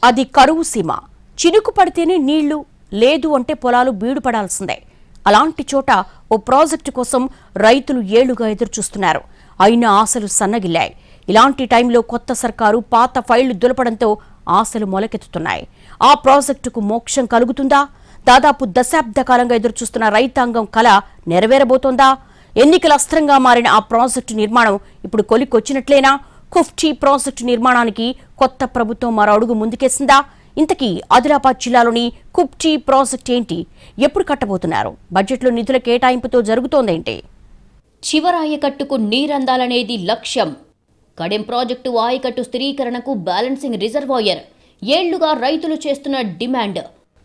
అది కరువు సీమ. చినుకు పడితేనే నీళ్లు, లేదు అంటే పొలాలు బీడుపడాల్సిందే. అలాంటి చోట ఓ ప్రాజెక్టు కోసం రైతులు ఏళ్లుగా ఎదురుచూస్తున్నారు. అయినా ఆశలు సన్నగిల్లాయి. ఇలాంటి టైంలో కొత్త సర్కారు పాత ఫైళ్లు దులపడంతో ఆశలు మొలకెత్తుతున్నాయి. ఆ ప్రాజెక్టుకు మోక్షం కలుగుతుందా? దాదాపు దశాబ్ద కాలంగా ఎదురుచూస్తున్న రైతాంగం కల నెరవేరబోతోందా? ఎన్నికల అస్త్రంగా మారిన ఆ ప్రాజెక్టు నిర్మాణం ఇప్పుడు కొలికొచ్చినట్లేనా? కుఫ్టీ ప్రాజెక్టు నిర్మాణానికి కొత్త ప్రభుత్వం మరో అడుగు ముందుకేసిందా? ఇంతకీ ఆదిలాబాద్ జిల్లాలోని కుఫ్టీ ప్రాజెక్టు ఏంటి? ఎప్పుడు కట్టబోతున్నారు? బడ్జెట్లో నిధుల కేటాయింపుతో జరుగుతోందేంటి? చివరి ఆయకట్టుకు నీరందాలనేది లక్ష్యం. కడెం ప్రాజెక్టు ఆయకట్టు స్థిరీకరణకు బ్యాలెన్సింగ్ రిజర్వాయర్ ఏళ్లుగా రైతులు చేస్తున్న డిమాండ్.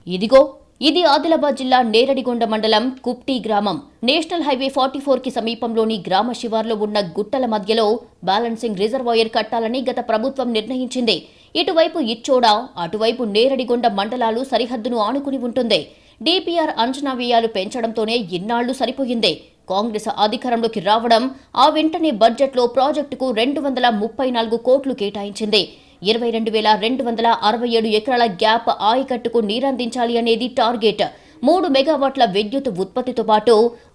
ఇదిగో ఇది ఆదిలాబాద్ జిల్లా నేరడిగొండ మండలం కుప్టీ గ్రామం. నేషనల్ హైవే 44కి సమీపంలోని గ్రామ శివార్లో ఉన్న గుట్టల మధ్యలో బ్యాలెన్సింగ్ రిజర్వాయర్ కట్టాలని గత ప్రభుత్వం నిర్ణయించింది. ఇటువైపు ఇచ్చోడ, అటువైపు నేరడిగొండ మండలాలు సరిహద్దును ఆనుకుని ఉంటుంది. డిపిఆర్ అంచనా వ్యయాలు పెంచడంతోనే ఇన్నాళ్లు సరిపోయింది. కాంగ్రెస్ అధికారంలోకి రావడం, ఆ వెంటనే బడ్జెట్లో ప్రాజెక్టుకు 234 కోట్లు కేటాయించింది. 22,267 ఎకరాల గ్యాప్ ఆయకట్టుకు నీరందించాలి అనేది టార్గెట్. 3 మెగావాట్ల విద్యుత్ ఉత్పత్తితో పాటు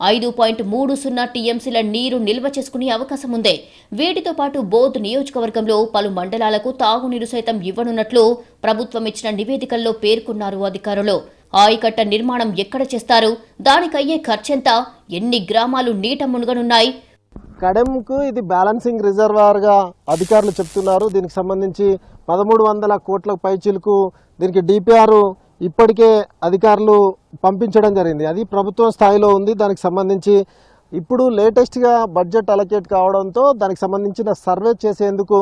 5.30 టీఎంసీల నీరు నిల్వ చేసుకునే అవకాశం ఉంది. వీటితో పాటు బోధ్ నియోజకవర్గంలో పలు మండలాలకు తాగునీరు సైతం ఇవ్వనున్నట్లు ప్రభుత్వం ఇచ్చిన నివేదికల్లో పేర్కొన్నారు అధికారులు. ఆయకట్ట నిర్మాణం ఎక్కడ చేస్తారు? దానికయ్యే ఖర్చెంత? ఎన్ని గ్రామాలు నీట మునుగనున్నాయి? కడెంకు ఇది బ్యాలెన్సింగ్ రిజర్వాయర్గా అధికారులు చెప్తున్నారు. దీనికి సంబంధించి 1300 కోట్ల పైచీలకు దీనికి డిపిఆర్ ఇప్పటికే అధికారులు పంపించడం జరిగింది. అది ప్రభుత్వం స్థాయిలో ఉంది. దానికి సంబంధించి ఇప్పుడు లేటెస్ట్గా బడ్జెట్ అలొకేట్ కావడంతో దానికి సంబంధించిన సర్వే చేసేందుకు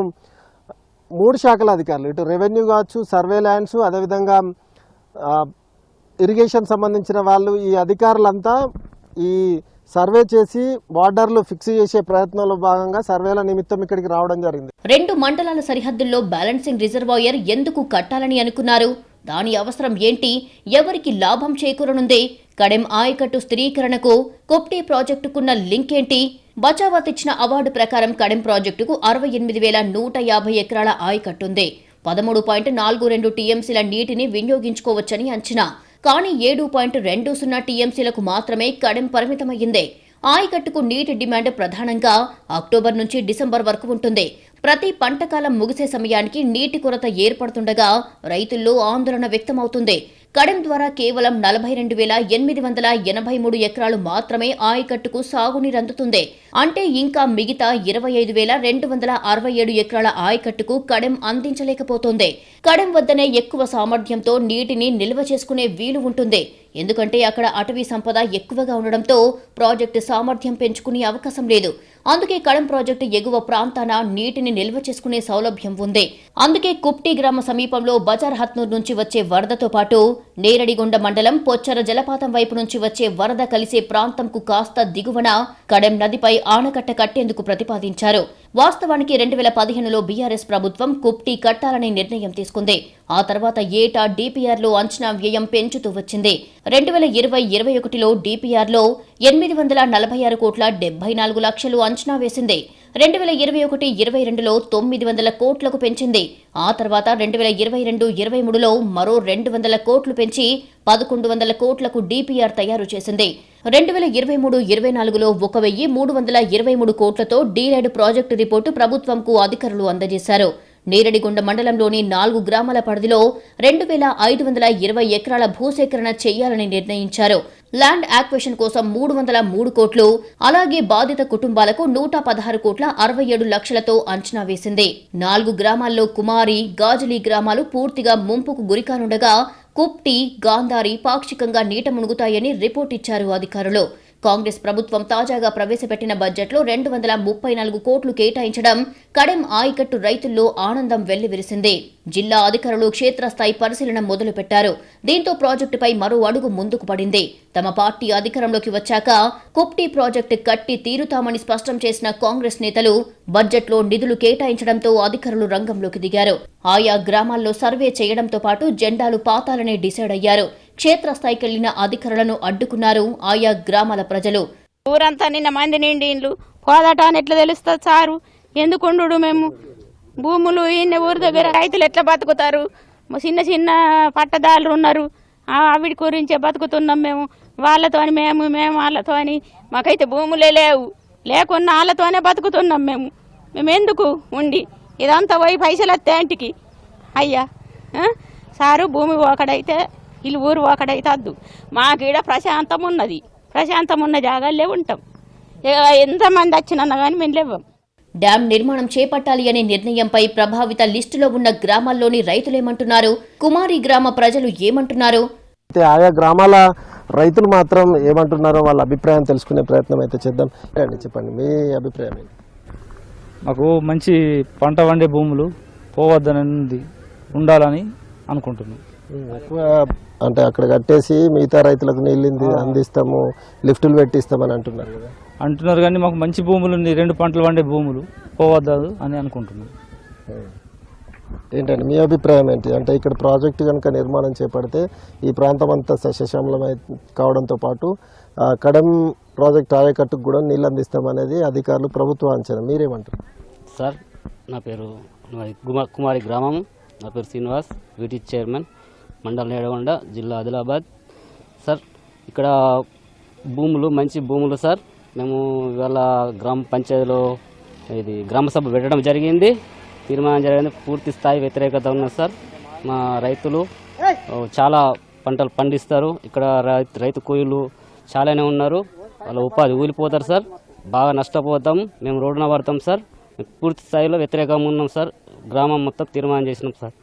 3 శాఖల అధికారులు, ఇటు రెవెన్యూ కావచ్చు, సర్వేలాండ్స్, అదేవిధంగా ఇరిగేషన్ సంబంధించిన వాళ్ళు, ఈ అధికారులంతా ఈ సర్వే చేసి బార్డర్లు ఫిక్స్ చేసే ప్రయత్నంలో భాగంగా సర్వేల నిమిత్తం ఇక్కడికి రావడం జరిగింది. 2 మండలాల సరిహద్దుల్లో బ్యాలెన్సింగ్ రిజర్వాయర్ ఎందుకు కట్టాలని అనుకున్నారు? దాని అవసరం ఏంటి? ఎవరికి లాభం చేకూరనుంది? కడెం ఆయకట్టు స్థిరీకరణకు కుప్టీ ప్రాజెక్టుకున్న లింక్ ఏంటి? బచావత్ ఇచ్చిన అవార్డు ప్రకారం కడెం ప్రాజెక్టుకు 68,150 ఎకరాల ఆయకట్టుంది. 13.42 టీఎంసీల నీటిని వినియోగించుకోవచ్చని అంచనా. కానీ 7.20 టీఎంసీలకు మాత్రమే కడెం పరిమితమయ్యింది. ఆయకట్టుకు నీటి డిమాండ్ ప్రధానంగా అక్టోబర్ నుంచి డిసెంబర్ వరకు ఉంటుంది. ప్రతి పంటకాలం ముగిసే సమయానికి నీటి కొరత ఏర్పడుతుండగా రైతుల్లో ఆందోళన వ్యక్తమవుతుంది. కడెం ద్వారా కేవలం 42,883 ఎకరాలు మాత్రమే ఆయకట్టుకు సాగునీరు అందుతుంది. అంటే ఇంకా మిగతా 25,267 ఎకరాల ఆయకట్టుకు కడెం అందించలేకపోతోంది. కడెం వద్దనే ఎక్కువ సామర్థ్యంతో నీటిని నిల్వ చేసుకునే వీలు ఉంటుంది. ఎందుకంటే అక్కడ అటవీ సంపద ఎక్కువగా ఉండడంతో ప్రాజెక్టు సామర్థ్యం పెంచుకునే అవకాశం లేదు. అందుకే కడెం ప్రాజెక్టు ఎగువ ప్రాంతాన నీటిని నిల్వ చేసుకునే సౌలభ్యం ఉంది. అందుకే కుప్టీ గ్రామ సమీపంలో బజార్ హత్నూర్ నుంచి వచ్చే వరదతో పాటు నేరడిగొండ మండలం పొచ్చర జలపాతం వైపు నుంచి వచ్చే వరద కలిసే ప్రాంతంకు కాస్త దిగువన కడెం నదిపై ఆనకట్ట కట్టేందుకు ప్రతిపాదించారు. వాస్తవానికి 2015లో బీఆర్ఎస్ ప్రభుత్వం కుప్టీ కట్టాలని నిర్ణయం తీసుకుంది. ఆ తర్వాత ఏటా డిపిఆర్లో అంచనా వ్యయం పెంచుతూ వచ్చింది. 2020-21లో డిపిఆర్లో 846 కోట్ల 74 లక్షలు అంచనా వేసింది. 2021-22లో 900 కోట్లకు పెంచింది. ఆ తర్వాత 2022-23లో మరో 200 కోట్లు పెంచి 1100 కోట్లకు డిపిఆర్ తయారు చేసింది. 2023-24లో 1,323 కోట్లతో డీలైడ్ ప్రాజెక్టు రిపోర్టు ప్రభుత్వంకు అధికారులు అందజేశారు. నేరడిగొండ మండలంలోని 4 గ్రామాల పరిధిలో 2,520 ఎకరాల భూసేకరణ చేయాలని నిర్ణయించారు. ల్యాండ్ యాక్విజిషన్ కోసం 303 కోట్లు, అలాగే బాధిత కుటుంబాలకు 116 కోట్ల 67 లక్షలతో అంచనా వేసింది. 4 గ్రామాల్లో కుమారి, గాజులి గ్రామాలు పూర్తిగా ముంపుకు గురికానుండగా కుప్టీ, గాంధారి పాక్షికంగా నీట మునుగుతాయని రిపోర్ట్ ఇచ్చారు అధికారులు. కాంగ్రెస్ ప్రభుత్వం తాజాగా ప్రవేశపెట్టిన బడ్జెట్లో 234 కోట్లు కేటాయించడం కడెం ఆయకట్టు రైతుల్లో ఆనందం వెల్లివిరిసింది. జిల్లా అధికారులు క్షేత్రస్థాయి పరిశీలన మొదలుపెట్టారు. దీంతో ప్రాజెక్టుపై మరో అడుగు ముందుకు పడింది. తమ పార్టీ అధికారంలోకి వచ్చాక కుప్టీ ప్రాజెక్టు కట్టి తీరుతామని స్పష్టం చేసిన కాంగ్రెస్ నేతలు బడ్జెట్లో నిధులు కేటాయించడంతో అధికారులు రంగంలోకి దిగారు. ఆయా గ్రామాల్లో సర్వే చేయడంతో పాటు జెండాలు పాతాలనే డిసైడ్ అయ్యారు. క్షేత్రస్థాయికెళ్లిన అధికారులను అడ్డుకున్నారు ఆయా గ్రామాల ప్రజలు. ఊరంతా నిన్న మంది నిండి ఇండ్లు పోదట అని ఎట్లా తెలుస్తుంది సారు? ఎందుకుండు మేము భూములు ఈయన ఊరి దగ్గర రైతులు ఎట్లా బతుకుతారు? చిన్న చిన్న పట్టదారులు ఉన్నారు, ఆవిడ గురించే బతుకుతున్నాం మేము. వాళ్ళతోని మేము వాళ్ళతోని మాకైతే భూములే లేవు, లేకున్నా వాళ్ళతోనే బతుకుతున్నాం మేము ఎందుకు ఉండి ఇదంతా పోయి పైసలు వస్తే ఇంటికి అయ్యా సారు భూమి ఒకడైతే ఇల్లు ఊరు ఒకడైతే వద్దు. మాకీడ ప్రశాంతం ఉన్న జాగాలే ఉంటాం. ఎంతమంది వచ్చినా కానీ మేము లేవం. డ్యాం నిర్మాణం చేపట్టాలి అనే నిర్ణయంపై ప్రభావిత లిస్టులో ఉన్న గ్రామాల్లోని రైతులేమంటున్నారు, కుమారి గ్రామ ప్రజలు ఏమంటున్నారు? అయితే ఆయా గ్రామాల రైతులు మాత్రం ఏమంటున్నారో వాళ్ళ అభిప్రాయం తెలుసుకునే ప్రయత్నం అయితే చేద్దాం. చెప్పండి మీ అభిప్రాయం ఏంటి? మాకు మంచి పంట వండే భూములు పోవద్దనది ఉండాలని అనుకుంటున్నాం. ఎక్కువ అంటే అక్కడ కట్టేసి మిగతా రైతులకు నీళ్ళు అందిస్తాము, లిఫ్టులు పెట్టిస్తామని అంటున్నారు కానీ మాకు మంచి భూములు ఉంది, 2 పంటలు వండే భూములు పోవద్దు అని అనుకుంటున్నాం. ఏంటంటే మీ అభిప్రాయం ఏంటి? అంటే ఇక్కడ ప్రాజెక్టు కనుక నిర్మాణం చేపడితే ఈ ప్రాంతం అంతా సస్యశ్యామలమై కావడంతో పాటు కడెం ప్రాజెక్ట్ ఆయకట్టుకు కూడా నీళ్ళు అందిస్తామనేది అధికారులు ప్రభుత్వ అంచనా. మీరేమంటారు? సార్ నా పేరు కుమారి గ్రామం, నా పేరు శ్రీనివాస్, వీటి చైర్మన్, మండలం నేడగొండ, జిల్లా ఆదిలాబాద్. సార్ ఇక్కడ భూములు మంచి భూములు సార్. మేము ఇవాళ గ్రామ పంచాయతీలో ఇది గ్రామ సభ పెట్టడం జరిగింది, తీర్మానం జరిగింది. పూర్తి స్థాయి వ్యతిరేకత ఉన్నది సార్. మా రైతులు చాలా పంటలు పండిస్తారు, ఇక్కడ రైతు కూలీలు చాలానే ఉన్నారు, వాళ్ళ ఉపాధి ఊలిపోతారు సార్. బాగా నష్టపోతాం, మేము రోడ్డున పడతాం సార్. పూర్తి స్థాయిలో వ్యతిరేకంగా ఉన్నాం సార్. గ్రామం మొత్తం తీర్మానం చేసినాం సార్.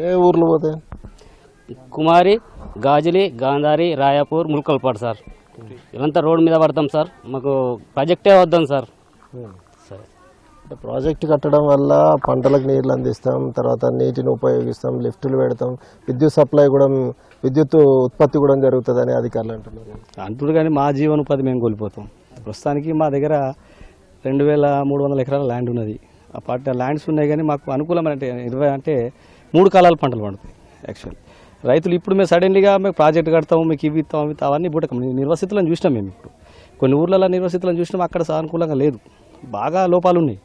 ఏ ఊర్లు పోతాయి? కుమారి, గాజులి, గాంధారి, రాయాపూర్, ముల్కల్పాడు సార్. ఇదంతా రోడ్డు మీద పడతాం సార్. మాకు ప్రాజెక్టే వద్దాం సార్. సరే, అంటే ప్రాజెక్టు కట్టడం వల్ల పంటలకు నీళ్ళు అందిస్తాం, తర్వాత నీటిని ఉపయోగిస్తాం, లిఫ్టులు పెడతాం, విద్యుత్ సప్లై కూడా, విద్యుత్ ఉత్పత్తి కూడా జరుగుతుందని అధికారులు అంటున్నారు. కానీ మా జీవనోపాధి మేము కోల్పోతాం. ప్రస్తుతానికి మా దగ్గర 2300 ఎకరాల ల్యాండ్ ఉన్నది. ఆ పార్టీ ల్యాండ్స్ ఉన్నాయి కానీ మాకు అనుకూలమైన 20 అంటే 3 కాలాల పంటలు పండుతాయి. యాక్చువల్లీ రైతులు ఇప్పుడు మేము సడన్లీగా మేము ప్రాజెక్ట్ కడతాము, మీకు ఇవి ఇస్తాము, అవన్నీ బుటకం నిర్వసితులను చూసినాం. మేము ఇప్పుడు కొన్ని ఊర్లలో నిర్వసితులను చూసినాం, అక్కడ సానుకూలంగా లేదు, బాగా లోపాలు ఉన్నాయి.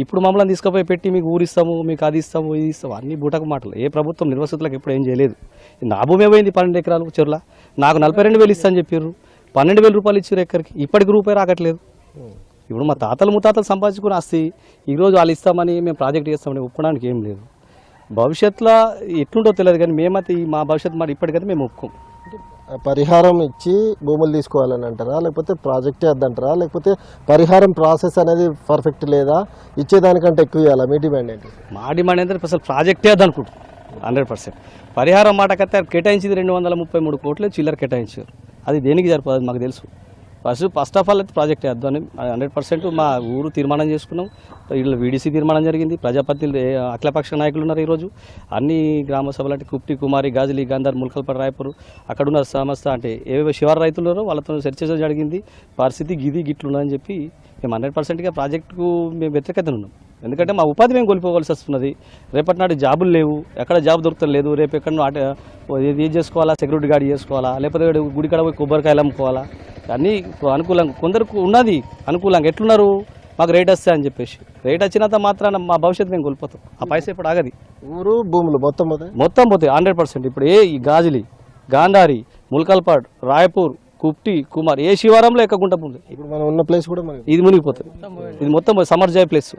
ఇప్పుడు మమ్మల్ని తీసుకుపోయి పెట్టి మీకు ఊరిస్తాము, మీకు అది ఇస్తాము, ఇది ఇస్తాము, అన్ని బూటక మాటలు. ఏ ప్రభుత్వం నిర్వసితులకు ఎప్పుడు ఏం చేయలేదు. నా భూమి పోయింది 12 ఎకరాలు చెరువుల, నాకు 42,000 ఇస్తా అని చెప్పారు. 12,000 రూపాయలు ఇచ్చారు ఎక్కడికి, ఇప్పటికి రూపాయి రాకట్లేదు. ఇప్పుడు మా తాతలు ముత్తాతలు సంపాదించుకుని ఆస్తి ఈరోజు వాళ్ళు ఇస్తామని మేము ప్రాజెక్ట్ చేస్తామని ఒప్పుకోవడానికి ఏం లేదు. భవిష్యత్తులో ఎట్లుంటో తెలియదు కానీ మేమైతే మా భవిష్యత్తు మరి ఇప్పటికైతే మేము ఒప్పుకోం. పరిహారం ఇచ్చి భూములు తీసుకోవాలని అంటారా, లేకపోతే ప్రాజెక్టే వద్దంటారా, లేకపోతే పరిహారం ప్రాసెస్ అనేది పర్ఫెక్ట్ లేదా, ఇచ్చేదానికంటే ఎక్కువ ఇవ్వాలా? మీ డిమాండ్ ఏంటి? మా డిమాండ్ ఏంటంటే అసలు ప్రాజెక్టే వద్దనుకుంటాం 100%. పరిహారం మాటకైతే కేటాయించింది 233 కోట్లు చిల్లర కేటాయించారు. అది దేనికి సరిపోదు మాకు తెలుసు. ఫస్ట్ ఆఫ్ ఆల్ అయితే ప్రాజెక్ట్ వేద్దాం అని 100% మా ఊరు తీర్మానం చేసుకున్నాం. వీళ్ళు వీడీసీ తీర్మానం జరిగింది. ప్రజాపతిలు అఖిలపక్ష నాయకులు ఉన్నారు ఈరోజు. అన్ని గ్రామ సభలు అంటే కుప్టి, కుమారి, గాజులి, గాంధార్, ముల్కల్పాడు, రాయపూర్ అక్కడ ఉన్న సంస్థ అంటే ఏవేవో శివారు రైతులు ఉన్నారో వాళ్ళతో చర్చ జరిగింది. పరిస్థితి గిట్లున్నదని చెప్పి మేము 100%గా ప్రాజెక్టుకు మేము వ్యతిరేకత ఉన్నాం. ఎందుకంటే మా ఉపాధి మేము కోల్పోవలసి వస్తున్నది. రేపటి నాటి జాబులు లేవు, ఎక్కడ జాబ్ దొరుకుతలేదు. రేపు ఎక్కడ ఏం చేసుకోవాలా, సెక్యూరిటీ గార్డ్ చేసుకోవాలా, లేకపోతే గుడి కాడ పోయి కొబ్బరికాయలు అమ్ముకోవాలా, అన్నీ అనుకూలంగా కొందరికి ఉన్నది అనుకూలంగా ఎట్లున్నారు మాకు రేట్ వస్తాయి అని చెప్పేసి. రేట్ వచ్చినంత మాత్రాన మా భవిష్యత్తు మేము కోల్పోతాం. ఆ పైసా ఇప్పుడు ఆగది. ఊరు భూములు మొత్తం పోతాయి 100%. ఇప్పుడు గాజులి, గాంధారి, ముల్కల్పాడ్, రాయపూర్, కుప్టి, కుమార్ ఏ శివారంలో ఎక్కకుండా ఇప్పుడు మనం ఉన్న ప్లేస్ కూడా ఇది మునిగిపోతుంది. ఇది మొత్తం సమర్జాయ్ ప్లేస్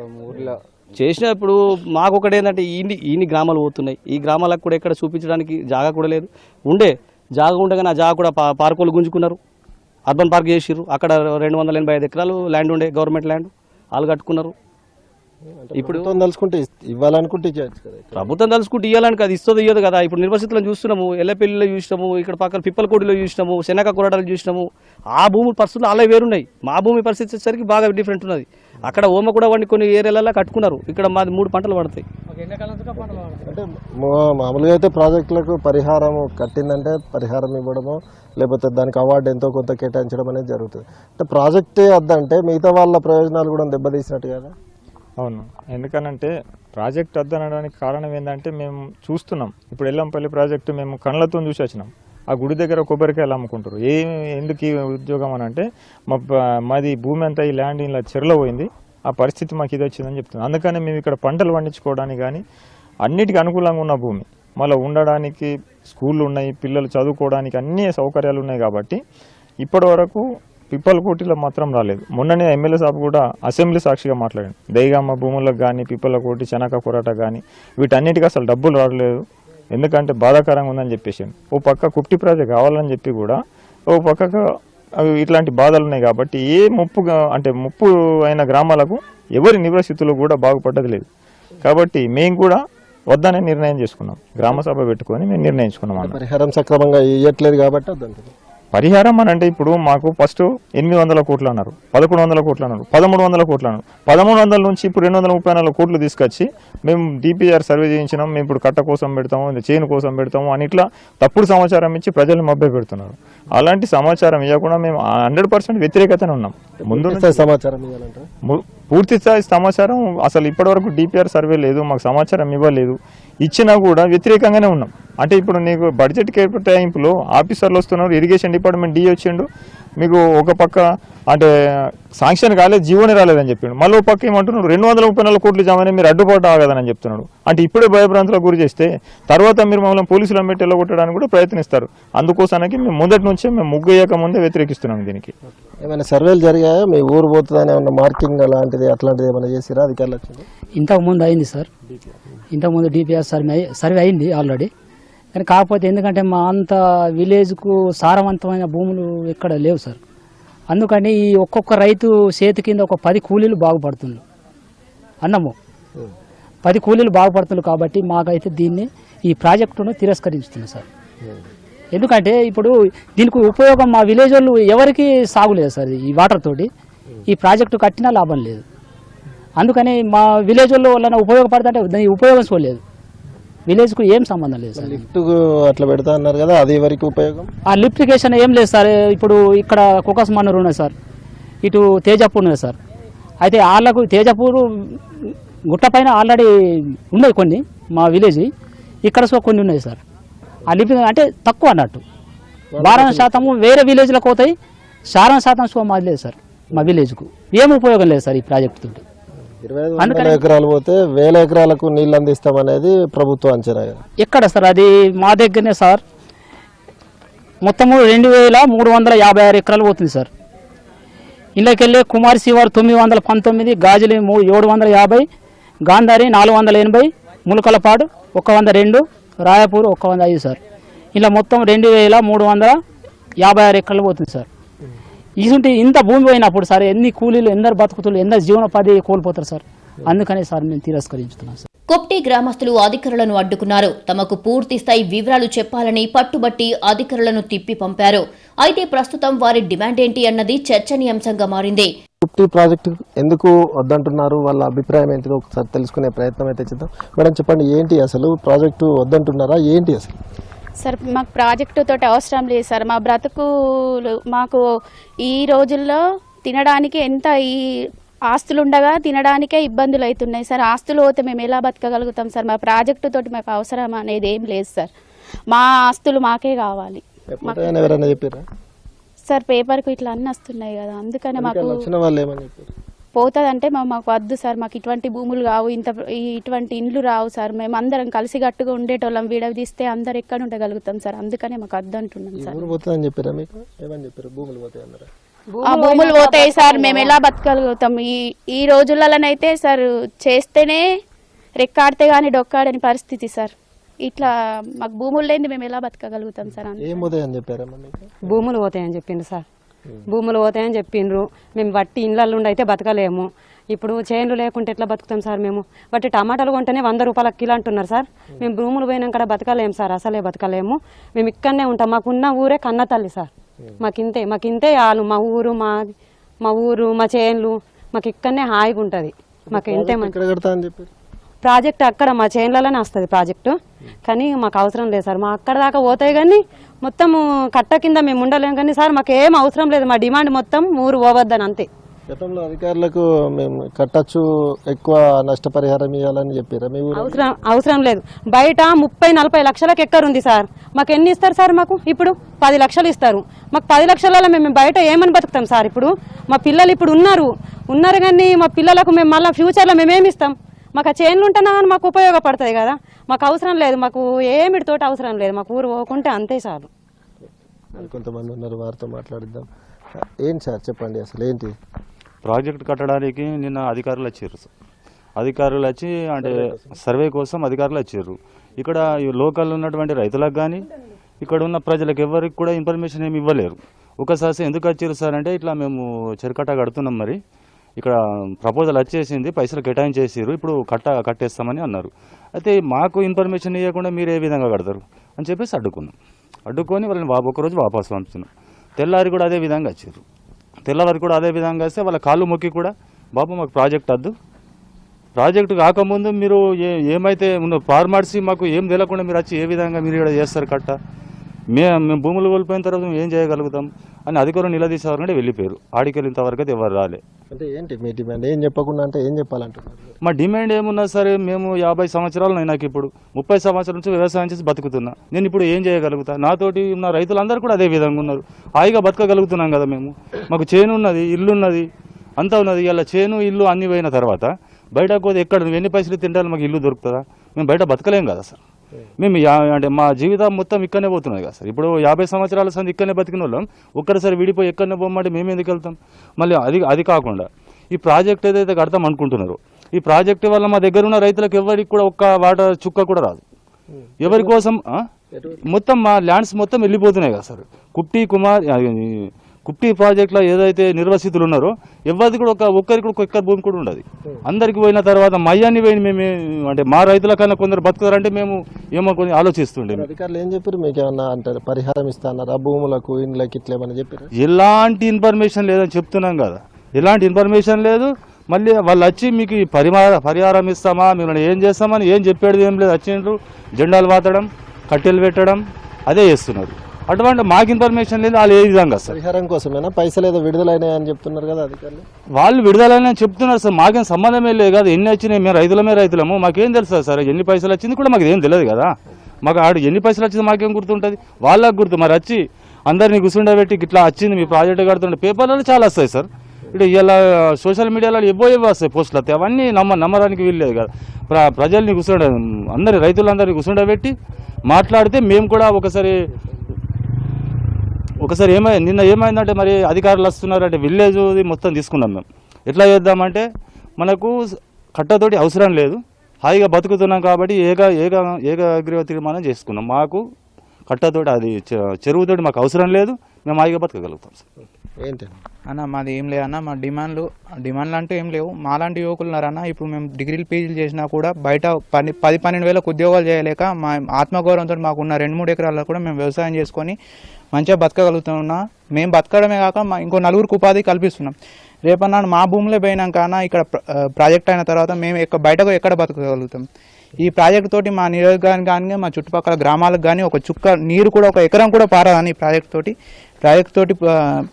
చేసిన. ఇప్పుడు మాకు ఒకటి ఏంటంటే ఇన్ని గ్రామాలు పోతున్నాయి. ఈ గ్రామాలకు కూడా ఎక్కడ చూపించడానికి జాగా కూడా లేదు. జాగా ఉండగానే ఆ జాగా కూడా పార్కులు గుంజుకున్నారు, అర్బన్ పార్క్ చేసిర్రు. అక్కడ 285 ఎకరాలు ల్యాండ్ ఉండే, గవర్నమెంట్ ల్యాండ్, వాళ్ళు కట్టుకున్నారు. ఇప్పుడు తలుచుకుంటే ఇవ్వాలనుకుంటే ప్రభుత్వం తలుచుకుంటే ఇవ్వాలని అది ఇస్తుంది ఇవ్వదు కదా. ఇప్పుడు నిర్వసితులను చూస్తున్నాము, ఎల్లపల్లిలో చూసినాము, ఇక్కడ పక్కన పిప్పలకోడిలో చూసినాము, శనగ కొరడాలు చూసినాము. ఆ భూమి పరిస్థితులు అలా వేరున్నాయి. మా భూమి పరిస్థితి వచ్చేసరికి బాగా డిఫరెంట్ ఉన్నది. అక్కడ ఓమ కూడా వండి కొన్ని ఏరియాలలో కట్టుకున్నారు. ఇక్కడ మాది 3 పంటలు పడతాయి. అంటే మామూలుగా అయితే ప్రాజెక్టులకు పరిహారం కట్టిందంటే పరిహారం ఇవ్వడము, లేకపోతే దానికి అవార్డు ఎంతో కొంత కేటాయించడం అనేది జరుగుతుంది. అంటే ప్రాజెక్టే వద్దంటే మిగతా వాళ్ళ ప్రయోజనాలు కూడా దెబ్బతీసినట్టు కదా. అవును, ఎందుకనంటే ప్రాజెక్ట్ వద్దనడానికి కారణం ఏంటంటే మేము చూస్తున్నాం. ఇప్పుడు ఎల్లంపల్లి ప్రాజెక్టు మేము కళ్ళతో చూసి వచ్చినాం. ఆ గుడి దగ్గర కొబ్బరికాయలు అమ్ముకుంటారు. ఎందుకు ఈ ఉద్యోగం అని అంటే మాది భూమి అంతా ఈ ల్యాండ్ ఇలా చెరలో పోయింది, ఆ పరిస్థితి మాకు ఇది వచ్చిందని చెప్తుంది. అందుకని మేము ఇక్కడ పంటలు పండించుకోవడానికి కానీ అన్నిటికీ అనుకూలంగా ఉన్న భూమి మళ్ళీ ఉండడానికి స్కూళ్ళు ఉన్నాయి, పిల్లలు చదువుకోవడానికి అన్ని సౌకర్యాలు ఉన్నాయి. కాబట్టి ఇప్పటి వరకు పిప్పలకోటిలో మాత్రం రాలేదు. మొన్ననే ఎమ్మెల్యే సాబ్ కూడా అసెంబ్లీ సాక్షిగా మాట్లాడాడు. దైగామ భూములకు కానీ, పిప్పలకోటి, చెనక కొరట కానీ వీటన్నిటికీ అసలు డబ్బులు రావట్లేదు, ఎందుకంటే బాధాకరంగా ఉందని చెప్పేసి. ఓ పక్క కుట్టి ప్రాజెక్ట్ కావాలని చెప్పి కూడా ఓ పక్కకు ఇట్లాంటి బాధలు ఉన్నాయి. కాబట్టి ఏ ముప్పు అయిన గ్రామాలకు ఎవరి నివాసితులు కూడా బాగుపడ్డది లేదు. కాబట్టి మేము కూడా వద్దనే నిర్ణయం చేసుకున్నాం, గ్రామ సభ పెట్టుకొని మేము నిర్ణయించుకున్నాం. పరిహారం సక్రమంగా ఇవ్వట్లేదు కాబట్టి వద్దంటారు. పరిహారం అని అంటే ఇప్పుడు మాకు ఫస్ట్ 800 కోట్లు అన్నారు, 1100 కోట్లు అన్నారు, 1300 కోట్లు అన్నారు. 1300 నుంచి ఇప్పుడు 234 కోట్లు తీసుకొచ్చి మేము డిపిఆర్ సర్వే చేయించినాం, మేము ఇప్పుడు కట్ట కోసం పెడతాము, చేను కోసం పెడతాము అని ఇట్లా తప్పుడు సమాచారం ఇచ్చి ప్రజలు మభ్య పెడుతున్నారు. అలాంటి సమాచారం ఇవ్వకుండా మేము 100% వ్యతిరేకతనే ఉన్నాం. ముందు సమాచారం ఇవ్వాలంటే పూర్తి స్థాయి సమాచారం అసలు ఇప్పటివరకు డిపిఆర్ సర్వే లేదు, మాకు సమాచారం ఇవ్వలేదు. ఇచ్చినా కూడా వ్యతిరేకంగానే ఉన్నాం. అంటే ఇప్పుడు నీకు బడ్జెట్ కేటాయింపులో ఆఫీసర్లు వస్తున్నారు, ఇరిగేషన్ డిపార్ట్మెంట్ డి వచ్చిండు, మీకు ఒక పక్క అంటే శాంక్షన్ కాలేదు, జీవోనే రాలేదని చెప్పిండు. మళ్ళీ ఒక పక్క ఏమంటున్నాడు 234 కోట్లు జమని మీరు అడ్డుపాటు ఆగదని చెప్తున్నాడు. అంటే ఇప్పుడే భయభ్రాంతులకు గురి చేస్తే తర్వాత మీరు మమ్మల్ని పోలీసులను పెట్టి వెళ్ళగొట్టడానికి కూడా ప్రయత్నిస్తారు. అందుకోసానికి మేము మొదటి నుంచే మేము ముగ్గు వేయక ముందే వ్యతిరేకిస్తున్నాం దీనికి. ఏమైనా సర్వేలు జరిగాయా? మీ ఊరు పోతుందని ఏమన్నా మార్కింగ్ అలాంటిది అట్లాంటిది ఏమైనా చేసిరా? అధికారులు వచ్చింది? ఇంతకుముందు అయింది సార్, ఇంతకుముందు డిపిఆర్ సర్వే అయింది ఆల్రెడీ. కానీ కాకపోతే ఎందుకంటే మా అంత విలేజ్కు సారవంతమైన భూములు ఎక్కడ లేవు సార్. అందుకని ఈ ఒక్కొక్క రైతు చేతి కింద ఒక 10 కూలీలు బాగుపడుతున్నారు, అన్నము 10 కూలీలు బాగుపడుతున్నారు. కాబట్టి మాకైతే ఈ ప్రాజెక్టును తిరస్కరిస్తున్నాం సార్. ఎందుకంటే ఇప్పుడు దీనికి ఉపయోగం మా విలేజ్ వాళ్ళు ఎవరికి సాగులేదు సార్. ఈ వాటర్ తోటి ఈ ప్రాజెక్టు కట్టినా లాభం లేదు. అందుకని మా విలేజ్ వాళ్ళు వాళ్ళని ఉపయోగపడుతుంటే దాని ఉపయోగం చూడలేదు, విలేజ్కు ఏం సంబంధం లేదు సార్. లిఫ్ట్ అట్లా పెడతా అన్నారు కదా, అది ఎవరికి ఉపయోగం? ఆ లిఫ్టికేషన్ ఏం లేదు సార్. ఇప్పుడు ఇక్కడ కుకస్ మనూరు ఉన్నది సార్, ఇటు తేజపూర్ ఉన్నది సార్. అయితే వాళ్ళకు తేజపూర్ గుట్ట పైన ఆల్రెడీ ఉన్నాయి కొన్ని మా విలేజ్, ఇక్కడ కొన్ని ఉన్నాయి సార్. ఆ లిఫ్ట్ అంటే తక్కువ అన్నట్టు 12% వేరే విలేజ్లకు పోతాయి, 4% మాది లేదు సార్. మా విలేజ్కు ఏం ఉపయోగం లేదు సార్ ఈ ప్రాజెక్టు తోటి. 25,000 ఎకరాలు పోతే 1000 ఎకరాలకు నీళ్ళు అందిస్తామనేది ప్రభుత్వం అంచనా. ఎక్కడ సార్ అది? మా దగ్గరనే సార్ మొత్తము 2356 ఎకరాలు పోతుంది సార్. ఇళ్ళకెళ్ళి కుమారి శివారు 919, గాజులు 750, గాంధారి 480, ములకలపాడు 102, రాయపూర్ 105 సార్. ఇలా మొత్తం 2356 ఎకరాలు పోతుంది సార్. ఇసుంటి ఇంత భూమి పోయినప్పుడు సార్ ఎన్ని కూలీలు, ఎందరు బతుకుతులు, ఎందరు జీవనోపాధి కోల్పోతారు సార్. అందుకనే సార్ మేము తిరస్కరించుతున్నాం సార్. కుప్టి గ్రామస్తులు అధికారులను అడ్డుకున్నారు. తమకు పూర్తి స్థాయి వివరాలు చెప్పాలని పట్టుబట్టి అధికారులను తిప్పి పంపారు. అయితే ప్రస్తుతం వారి డిమాండ్ ఏంటి అన్నది చర్చనీయాంశంగా మారింది. కుప్టి ప్రాజెక్టు ఎందుకు వద్దంటున్నారు, వాళ్ళ అభిప్రాయం ఏంటిదో ఒకసారి తెలుసుకునే ప్రయత్నం అయితే చేద్దాం. మేడం చెప్పండి, ఏంటి అసలు ప్రాజెక్టు వద్దంటున్నారా, ఏంటి అసలు? సార్ మాకు ప్రాజెక్టు తోటి అవసరం లేదు సార్. మా బ్రతుకులు మాకు ఈ రోజుల్లో తినడానికి ఎంత ఈ ఆస్తులు ఉండగా తినడానికే ఇబ్బందులు అవుతున్నాయి సార్. ఆస్తులు పోతే మేము ఎలా బతకగలుగుతాం సార్? మా ప్రాజెక్టు తోటి మాకు అవసరం అనేది ఏం లేదు సార్. మా ఆస్తులు మాకే కావాలి సార్. పేపర్కు ఇట్లా అన్నీ వస్తున్నాయి కదా, అందుకనే మాకు పోతుందంటే మాకు వద్దు సార్. మాకు ఇటువంటి భూములు కావు, ఇటువంటి ఇండ్లు రావు సార్. మేము అందరం కలిసి గట్టుగా ఉండేటోళ్ళం, విడదీస్తే అందరు ఎక్కడ ఉండగలుగుతాం సార్. అందుకనే మాకు వద్దు అంటున్నాం సార్. ఆ భూములు పోతాయి సార్, మేము ఎలా బతకగలుగుతాం? ఈ రోజులలోనైతే సార్ చేస్తేనే రెక్కాడితే గానీ డొక్కాడని పరిస్థితి సార్. ఇట్లా మాకు భూములు లేని మేము ఎలా బతకగలుగుతాం సార్? భూములు పోతాయని చెప్పిండ్రు సార్, భూములు పోతాయని చెప్పిండ్రు. మేము వట్టి ఇండ్లలో అయితే బతకలేము. ఇప్పుడు చేన్లు లేకుంటే ఎట్లా బతుకుతాం సార్? మేము బట్టి టమాటాలు కొంటేనే 100 రూపాయల కిలో అంటున్నారు సార్. మేము భూములు పోయినాక బతకలేము సార్, అసలే బతకలేము. మేము ఇక్కడనే ఉంటాం, మాకున్న ఊరే కన్న తల్లి సార్. మాకింతే చాలు. మా ఊరు మా చేన్లు మాకు ఇక్కడనే హాయిగా ఉంటుంది. మాకు ఇంతే ప్రాజెక్ట్ అక్కడ మా చేన్లలోనే వస్తుంది ప్రాజెక్టు, కానీ మాకు అవసరం లేదు సార్. మా అక్కడ దాకా పోతాయి కానీ మొత్తం కట్ట కింద మేము ఉండలేము. కానీ సార్ మాకు ఏం అవసరం లేదు, మా డిమాండ్ మొత్తం ఊరు పోవద్దని అంతే. గతంలో అధికారులకు మేము కట్టచ్చు, ఎక్కువ నష్టపరిహారం ఇవ్వాలని చెప్పారు. అవసరం లేదు. బయట 30-40 లక్షలకు ఎక్కరుంది సార్. మాకు ఎన్ని ఇస్తారు సార్? మాకు ఇప్పుడు 10 లక్షలు ఇస్తారు. మాకు 10 లక్షలలో మేము బయట ఏమని బతుకుతాం సార్? ఇప్పుడు మా పిల్లలు ఇప్పుడు ఉన్నారు కానీ మా పిల్లలకు మేము మళ్ళీ ఫ్యూచర్లో మేమేమి ఇస్తాం? మాకు ఆ చేనులు ఉంటున్నా కానీ మాకు ఉపయోగపడుతుంది కదా. మాకు అవసరం లేదు, మాకు ఏమిటితోటి అవసరం లేదు, మాకు ఊరు పోకుంటే అంతే చాలు. కొంతమంది ఉన్నారు, వారితో మాట్లాడిద్దాం. ఏంటి సార్ చెప్పండి, అసలు ఏంటి ప్రాజెక్ట్ కట్టడానికి నిన్న అధికారులు వచ్చారు. అధికారులు వచ్చి అంటే సర్వే కోసం అధికారులు వచ్చారు. ఇక్కడ లోకల్ ఉన్నటువంటి రైతులకు కానీ ఇక్కడ ఉన్న ప్రజలకు ఎవరికి కూడా ఇన్ఫర్మేషన్ ఏమి ఇవ్వలేరు. ఒకసారి ఎందుకు వచ్చారు సార్ అంటే ఇట్లా మేము చెరుకట్ట కడుతున్నాం, మరి ఇక్కడ ప్రపోజల్ వచ్చేసింది, పైసలు కేటాయించేసారు, ఇప్పుడు కట్టేస్తామని అన్నారు. అయితే మాకు ఇన్ఫర్మేషన్ ఇవ్వకుండా మీరు ఏ విధంగా కడతారు అని చెప్పేసి అడ్డుకొని వాళ్ళని ఒకరోజు వాపసు పంపుతున్నాం. తెల్లారి కూడా అదే విధంగా వచ్చారు. తెల్లవారు కూడా అదే విధంగా వస్తే వాళ్ళ కాళ్ళు మొక్కి కూడా బాబు మాకు ప్రాజెక్ట్ వద్దు, ప్రాజెక్టు కాకముందు మీరు ఏమైతే ఉన్న ఫార్మాట్స్ మాకు ఏం తెలియకుండా మీరు వచ్చి ఏ విధంగా మీరు ఇక్కడ చేస్తారు కట్ట, మేము భూములు కోల్పోయిన తర్వాత మేము ఏం చేయగలుగుతాం అని అధికారులు నిలదీసేవారంటే వెళ్ళిపోయారు. ఆడికి వెళ్ళినంతవరకు అయితే ఎవరు రాలే. అంటే ఏంటి మీ డిమాండ్? ఏం చెప్పకుండా అంటే ఏం చెప్పాలంటున్నారు? మా డిమాండ్ ఏమున్నా సరే, మేము 50 సంవత్సరాలు నాకు ఇప్పుడు 30 సంవత్సరాల నుంచి వ్యవసాయం చేసి బతుకుతున్నా. నేను ఇప్పుడు ఏం చేయగలుగుతా? నాతోటి ఉన్న రైతులందరూ కూడా అదే విధంగా ఉన్నారు. హాయిగా బతకగలుగుతున్నాం కదా మేము. మాకు చేను ఉన్నది, ఇల్లు ఉన్నది, అంతా ఉన్నది. ఇలా చేను ఇల్లు అన్ని పోయిన తర్వాత బయటకు పోతే ఎక్కడ ఎన్ని పైసలు తింటారు, మాకు ఇల్లు దొరుకుతుందా? మేము బయట బతకలేం కదా సార్. మేము అంటే మా జీవితం మొత్తం ఇక్కడనే పోతున్నది కదా సార్. ఇప్పుడు 50 సంవత్సరాల సంది ఇక్కడనే బతికిన వాళ్ళం ఒక్కసారి విడిపోయి ఎక్కడనే పోమంటే మేము ఎందుకు వెళ్తాం? మళ్ళీ అది కాకుండా ఈ ప్రాజెక్ట్ ఏదైతే కడతాం అనుకుంటున్నారో, ఈ ప్రాజెక్టు వల్ల మా దగ్గర ఉన్న రైతులకు ఎవరికి కూడా ఒక్క వాటర్ చుక్క కూడా రాదు. ఎవరి కోసం మొత్తం మా ల్యాండ్స్ మొత్తం వెళ్ళిపోతున్నాయి కదా సార్. కుప్టీ ప్రాజెక్టులో ఏదైతే నిర్వసితులు ఉన్నారో ఎవరికి కూడా ఒక్కరికి కూడా ఒక్క భూమి కూడా ఉండదు. అందరికి పోయిన తర్వాత మయ్యాన్ని పోయి మేము అంటే మా రైతుల కన్నా కొందరు బతుకుతారంటే మేము ఏమో కొన్ని ఆలోచిస్తుండే. అధికారులు ఏం చెప్పారు మీకు? ఏమన్నా అంటే పరిహారం ఇస్తాన్నారు ఆ భూములకు, ఇండ్లకి ఇట్లా ఏమన్నా చెప్పారు? ఎలాంటి ఇన్ఫర్మేషన్ లేదని చెప్తున్నాం కదా, ఎలాంటి ఇన్ఫర్మేషన్ లేదు. మళ్ళీ వాళ్ళు వచ్చి మీకు పరిహారం ఇస్తామా, మిమ్మల్ని ఏం చేస్తామని ఏం చెప్పేది ఏం లేదు. వచ్చిండ్రు జెండాలు వాతడం, కట్టెలు పెట్టడం అదే చేస్తున్నారు. అటువంటి మాకు ఇన్ఫర్మేషన్ లేదు. వాళ్ళు ఏ విధంగా సార్ పరిహారం కోసమేనా? పైసలు ఏదో విడుదలైనాయని చెప్తున్నారు కదా అధికారులు. వాళ్ళు విడుదలైనా చెప్తున్నారు సార్, మాకేం సంబంధమే లేదు కదా. ఎన్ని వచ్చినాయి, మేము రైతులము, మాకేం తెలుసు సార్. ఎన్ని పైసలు వచ్చింది కూడా మాకు ఏం తెలియదు కదా. మాకు ఆడు ఎన్ని పైసలు వచ్చింది మాకేం గుర్తుంటుంది, వాళ్ళకి గుర్తు. మరి వచ్చి అందరినీ కూర్చుండబెట్టి ఇట్లా వచ్చింది మీ ప్రాజెక్ట్ కడుతుంటే పేపర్లలో చాలా వస్తాయి సార్. ఇప్పుడు ఇలా సోషల్ మీడియాలో ఏవో వస్తాయి పోస్టులు వస్తాయి, అవన్నీ నమ్మడానికి వీల్లేదు కదా. ప్రజల్ని అందరి రైతులందరినీ కూర్చుండబెట్టి మాట్లాడితే మేము కూడా ఒకసారి నిన్న ఏమైందంటే మరి అధికారులు వస్తున్నారంటే విలేజ్ మొత్తం తీసుకున్నాం మేము. ఎట్లా చేద్దామంటే మనకు కట్టతోటి అవసరం లేదు, హాయిగా బతుకుతున్నాం కాబట్టి ఏకాగ్రీవ తీర్మానం చేసుకున్నాం. మాకు కట్టతోటి అది చెరువుతోటి మాకు అవసరం లేదు, మేము హాయిగా బతకగలుగుతాం సార్. ఏంటి అన్న మాది ఏం లేదన్న, మా డిమాండ్లు అంటూ ఏం లేవు. మాలాంటి యువకులు ఉన్నారన్న, ఇప్పుడు మేము డిగ్రీలు పీజీలు చేసినా కూడా బయట 10-12 వేలకు ఉద్యోగాలు చేయలేక మా ఆత్మగౌరవంతో మాకున్న 2-3 ఎకరాల్లో కూడా మేము వ్యవసాయం చేసుకొని మంచిగా బతకగలుగుతున్నా. మేము బతకడమే కాక ఇంకో 4గురికి ఉపాధి కల్పిస్తున్నాం. రేపన్నాడు మా భూములే పోయినాక ఇక్కడ ప్రాజెక్ట్ అయిన తర్వాత మేము బయటకు ఎక్కడ బతకగలుగుతాం? ఈ ప్రాజెక్ట్ తోటి మా నియోజకవర్గానికి కానీ మా చుట్టుపక్కల గ్రామాలకు కానీ ఒక చుక్క నీరు కూడా, ఒక ఎకరం కూడా పారదని ఈ ప్రాజెక్ట్ తోటి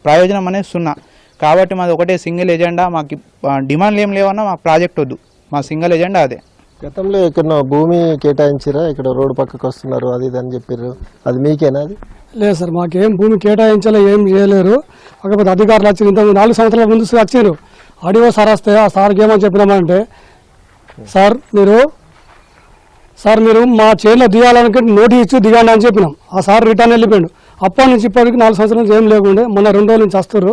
ప్రయోజనం అనేది సున్నా. కాబట్టి మాది ఒకటే సింగిల్ ఎజెండా. మాకు డిమాండ్లు ఏం లేవన్నా, మాకు ప్రాజెక్ట్ వద్దు, మా సింగిల్ ఎజెండా అదే. గతంలో ఇక్కడ భూమి కేటాయించిరా? ఇక్కడ రోడ్డు పక్కకు వస్తున్నారు అది ఇది అని చెప్పారు, అది మీకేనా? అది లేదు సార్, మాకేం భూమి కేటాయించాలో ఏం చేయలేరు. కాకపోతే అధికారులు వచ్చి ఇంత 4 సంవత్సరాల ముందు వచ్చారు. ఆడియో సార్ వస్తే ఆ సార్కి ఏమని చెప్పినామంటే, సార్ మీరు మా చేనులో దిగాలనుకుంటే నోటీస్ ఇచ్చి దిగాలి అని చెప్పినాం. ఆ సార్ రిటర్న్ వెళ్ళిపోయాడు. అప్పటి నుంచి ఇప్పటికి 4 సంవత్సరాల నుంచి ఏం లేకుండే మొన్న 2 రోజుల నుంచి వస్తారు.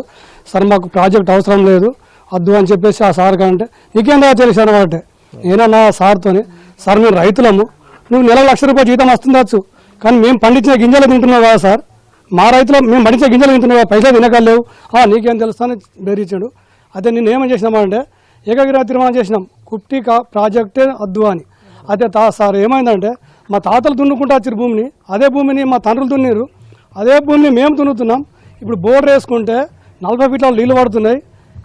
సార్ మాకు ప్రాజెక్ట్ అవసరం లేదు, వద్దు అని చెప్పేసి ఆ సార్ కంటే నీకేందా తెలిసాను అంటే నేనన్నా సార్తోని, సార్ మేము రైతులము, నువ్వు నెల ₹1,00,000 జీతం వస్తుండొచ్చు, కానీ మేము పండించిన గింజలు తింటున్నావు కదా సార్, మా రైతులు మేము పండించిన గింజలు తింటున్నావు, పైసలు తినగలేవు, నీకేం తెలుస్తానని బెదిరించాడు. అదే నేను ఏమని చేసినామంటే ఏకగ్రీవ తీర్మానం చేసినాం, కుప్టీ ప్రాజెక్టే వద్దు అని. అయితే సార్ ఏమైందంటే మా తాతలు దున్నుకుంటూ వచ్చారు భూమిని, అదే భూమిని మా తండ్రులు దున్నారు, అదే భూమిని మేము దున్నుతున్నాం. ఇప్పుడు బోర్డు వేసుకుంటే 40 ఫీట్ల నీళ్ళు పడుతున్నాయి.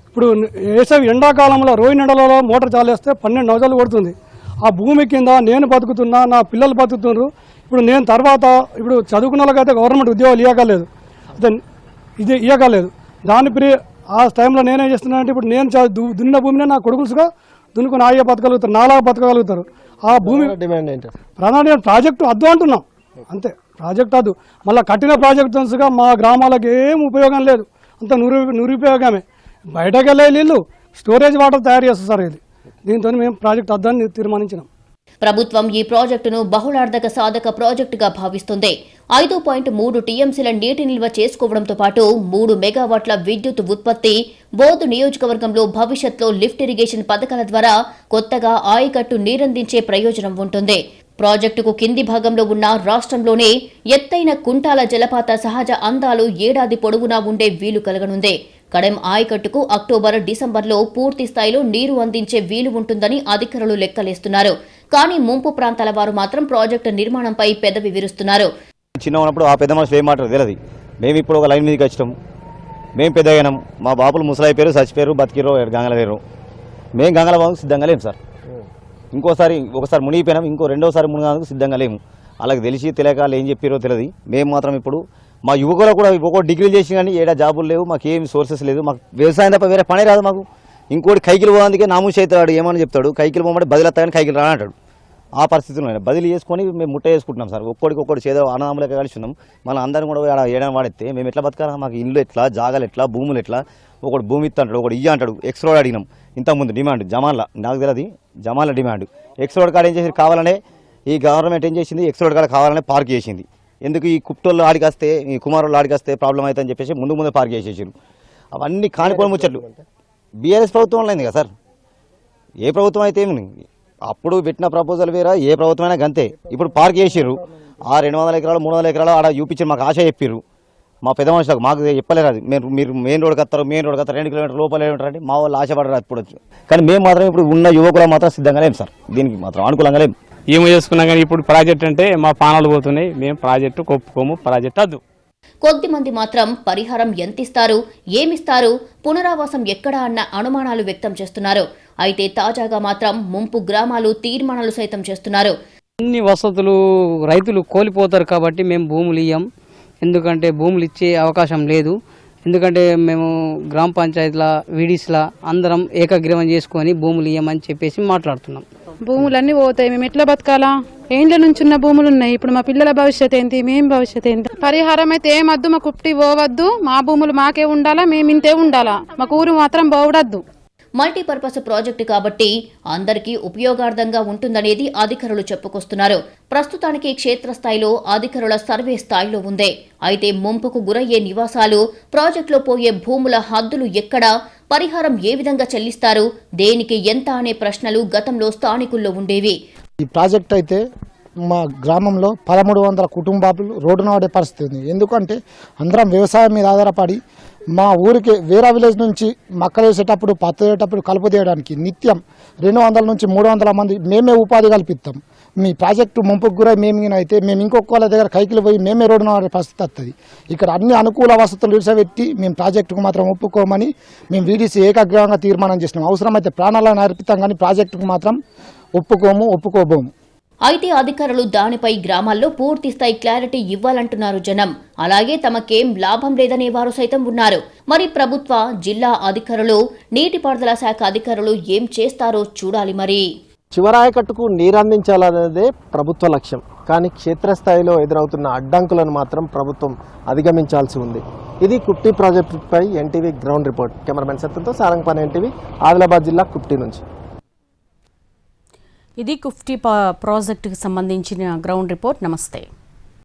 ఇప్పుడు వేసవి ఎండాకాలంలో రోహిణి ఎండలలో మోటార్ చాలేస్తే 12 నవజాలు కొడుతుంది. ఆ భూమి కింద నేను బతుకుతున్నా, నా పిల్లలు బతుకుతున్నారు. ఇప్పుడు నేను తర్వాత ఇప్పుడు చదువుకున్న వాళ్ళకైతే గవర్నమెంట్ ఉద్యోగాలు ఇవ్వగలేదు, ఇది ఇవ్వగలేదు. ఆ టైంలో నేనేం చేస్తున్నానంటే ఇప్పుడు నేను దున్న భూమిని నా కొడుకులుగా దున్నుకుని ఆగే బతకగలుగుతారు, నాలాగా బతకగలుగుతారు. ఆ భూమి డిమాండ్ ఏంటి? ప్రధాన ప్రాజెక్టు వద్దు అంటున్నాం అంతే. ప్రాజెక్ట్ వద్దు, మళ్ళీ కట్టిన ప్రాజెక్టుగా మా గ్రామాలకు ఏం ఉపయోగం లేదు, అంత నిరుపయోగమే. బయటకు వెళ్ళే నీళ్ళు స్టోరేజ్ వాటర్ తయారు చేస్తారు సార్. ఇది దీంతో మేము ప్రాజెక్ట్ వద్దని తీర్మానించినాం. ప్రభుత్వం ఈ ప్రాజెక్టును బహుళార్థక సాధక ప్రాజెక్టుగా భావిస్తుంది. 5.3 టీఎంసీల నీటి నిల్వ చేసుకోవడంతో పాటు 3 మెగావాట్ల విద్యుత్ ఉత్పత్తి, బోధు నియోజకవర్గంలో భవిష్యత్లో లిఫ్ట్ ఇరిగేషన్ పథకాల ద్వారా కొత్తగా ఆయకట్టు నీరందించే ప్రయోజనం ఉంటుంది. ప్రాజెక్టుకు కింది భాగంలో ఉన్న రాష్ట్రంలోనే ఎత్తైన కుంటాల జలపాత సహజ అందాలు ఏడాది పొడవునా ఉండే వీలు కలగనుంది. కడెం ఆయకట్టుకు అక్టోబర్, డిసెంబర్లో పూర్తి స్థాయిలో నీరు అందించే వీలు ఉంటుందని అధికారులు లెక్కలేస్తున్నారు. కానీ ముంపు ప్రాంతాల వారు మాత్రం ప్రాజెక్టు నిర్మాణంపై పెదవి విరుస్తున్నారు. చిన్న ఉన్నప్పుడు ఆ పెద్ద మనుషులు ఏం మాట్లాడరు తెలియదు. మేము ఇప్పుడు ఒక లైన్ మీదకి వచ్చాం, మేము పెద్ద అయినాం, మా బాపులు ముసలైపోయారు, చచ్చిపోయారు, బతికిరు, గంగల వేరు. మేము గంగల బాబుకు సిద్ధంగా లేము సార్. ఒకసారి మునిగిపోయినాం, ఇంకో రెండోసారి మునిగేందుకు సిద్ధంగా లేము. వాళ్ళకి తెలియక వాళ్ళు ఏం చెప్పారో తెలియదు. మేము మాత్రం ఇప్పుడు మా యువకులు కూడా ఒక్కో డిగ్రీలు చేసి కానీ ఏడా జాబులు లేవు, మాకు ఏం సోర్సెస్ లేదు, మాకు వ్యవసాయం తప్ప వేరే పనే రాదు. మాకు ఇంకోటి కైకిలు పోవడానికే నామూసి అవుతాడు, ఏమని చెప్తాడు, కైకిలు పోమంటే బదిలీ కైకిలు రానంటాడు. ఆ పరిస్థితుల్లో బదిలీ చేసుకొని మేము ముట్ట చేసుకుంటున్నాం సార్. ఒక్కడికొక్కటి చేదో అన్నదమ్ములక కలిసి ఉన్నాం. మన అందరిని కూడా ఏడాది వాడెత్తే మేము ఎట్లా బతకాలా? మాకు ఇల్లు ఎట్లా, జాగాలు ఎట్లా, భూములు ఎట్లా? ఒకటి భూమి ఇస్తాడు, ఒకటి ఇయ్య అంటాడు. ఎక్స్ రోడ్ అడిగినాం ఇంతకుముందు డిమాండ్ జమాన్లా, నాకు తెలియదు జమాన్ల డిమాండ్. ఎక్స్ రోడ్ కాడ ఏం చేసి కావాలనే ఈ గవర్నమెంట్ ఏం చేసింది, ఎక్స్ రోడ్ కాడ కావాలనే పార్క్ చేసింది. ఎందుకు ఈ కుప్టోళ్ళు ఆడికొస్తే, ఈ కుమారులు ఆడికొస్తే ప్రాబ్లం అవుతుందని చెప్పేసి ముందే పార్క్ చేసేసారు. అవన్నీ కానిపోయి ముచ్చట్లు బీఆర్ఎస్ ప్రభుత్వంలో అయింది కదా సార్. ఏ ప్రభుత్వం అయితే ఏమి, అప్పుడు పెట్టిన ప్రపోజల్ వేరే, ఏ ప్రభుత్వం అయినా గంతే. ఇప్పుడు పార్క్ చేసారు. ఆ 200 ఎకరాలు 300 ఎకరాలు ఆడ చూపించారు, మాకు ఆశ చెప్పారు. మా పెద్ద మనుషులకు మాకు చెప్పలేరు. అది మీరు మెయిన్ రోడ్కి వస్తారు, 2 కిలోమీటర్ లోపల ఉంటారంటే మా వాళ్ళు ఆశపడరు ఇప్పుడు. కానీ మేము మాత్రం ఇప్పుడు ఉన్న యువకులు మాత్రం సిద్ధంగా లేము సార్, దీనికి మాత్రం అనుకూలంగా లేము. ఏమో చేసుకున్నాం కానీ ఇప్పుడు ప్రాజెక్ట్ అంటే మా పానాలు పోతున్నాయి. మేము ప్రాజెక్టు ఒప్పుకోము, ప్రాజెక్ట్ వద్దు. కొద్ది మంది మాత్రం పరిహారం ఎంతిస్తారు, ఏమిస్తారు, పునరావాసం ఎక్కడా అన్న అనుమానాలు వ్యక్తం చేస్తున్నారు. అయితే తాజాగా మాత్రం ముంపు గ్రామాలు తీర్మానాలు సైతం చేస్తున్నారు. అన్ని వసతులు రైతులు కోల్పోతారు కాబట్టి మేము భూములు ఇయ్యం. ఎందుకంటే భూములు ఇచ్చే అవకాశం లేదు. ఎందుకంటే మేము గ్రామ పంచాయతీల వీడీస్లా అందరం ఏకగ్రీవం చేసుకొని భూములు ఇయ్యమని చెప్పేసి మాట్లాడుతున్నాం. భూములన్నీ పోతాయి, మేము ఎట్లా బతకాలా? ఏండ్ల నుంచి ఉన్న భూములు ఉన్నాయి. ఇప్పుడు మా పిల్లల భవిష్యత్ ఏంటి, మేము భవిష్యత్ ఏంటి? పరిహారం అయితే ఏమద్దు, మా కుప్టి పోవద్దు, మా భూములు మాకే ఉండాలా, మేము ఇంతే ఉండాలా, మాకు ఊరు మాత్రం పోవడద్దు. మల్టీపర్పస్ ప్రాజెక్టు కాబట్టి అందరికీ ఉపయోగార్థంగా ఉంటుందనేది అధికారులు చెప్పుకొస్తున్నారు. ప్రస్తుతానికి క్షేత్రస్థాయిలో అధికారుల సర్వే స్థాయిలో ఉంది. అయితే ముంపుకు గురయ్యే నివాసాలు, ప్రాజెక్టులో పోయే భూముల హద్దులు ఎక్కడా, పరిహారం ఏ విధంగా చెల్లిస్తారు, దేనికి ఎంత అనే ప్రశ్నలు గతంలో స్థానికుల్లో ఉండేవి. ఈ ప్రాజెక్ట్ అయితే మా గ్రామంలో 1300 కుటుంబాలు రోడ్డున పడే పరిస్థితి ఉంది. ఎందుకంటే అందరం వ్యవసాయం మీద ఆధారపడి మా ఊరికి వేరే విలేజ్ నుంచి మక్కలు వేసేటప్పుడు, పత్తి వేసేటప్పుడు కలుపు తీయడానికి నిత్యం 200 నుంచి 300 మంది మేమే ఉపాధి కల్పిస్తాం. మీ ప్రాజెక్టు ముంపుకు గురై అయితే మేము ఇంకొక వాళ్ళ దగ్గర కైకిలు పోయి మేమే రోడ్డున పడే పరిస్థితి వస్తుంది. ఇక్కడ అన్ని అనుకూల వసతులు విడిసబెట్టి మేము ప్రాజెక్టుకు మాత్రం ఒప్పుకోమని మేము వీడీసీ ఏకగ్రీవంగా తీర్మానం చేసినాం. అవసరమైతే ప్రాణాలను అర్పిస్తాం కానీ ప్రాజెక్టుకు మాత్రం ఒప్పుకోబోము. అయితే అధికారులు దానిపై గ్రామాల్లో పూర్తి స్థాయి క్లారిటీ ఇవ్వాలంటున్నారు జనం. అలాగే తమకేం లాభం లేదనే వారు సైతం ఉన్నారు. మరి ప్రభుత్వ, జిల్లా అధికారులు, నీటిపారుదల శాఖ అధికారులు ఏం చేస్తారో చూడాలి. మరి చివరాయకట్టుకు నీరందించాలనేదే ప్రభుత్వ లక్ష్యం. కానీ క్షేత్రస్థాయిలో ఎదురవుతున్న అడ్డంకులను మాత్రం ప్రభుత్వం అధిగమించాల్సి ఉంది. ఇది కుప్టి ప్రాజెక్టుపై ఎన్టీవీ గ్రౌండ్ రిపోర్ట్. కెమెరామెన్ సత్యంతో సారంగపాణి, ఎన్టీవీ, ఆదిలాబాద్ జిల్లా కుప్టి నుంచి. ఇది కుఫ్టీ ప్రాజెక్టుకు సంబంధించిన గ్రౌండ్ రిపోర్ట్. నమస్తే.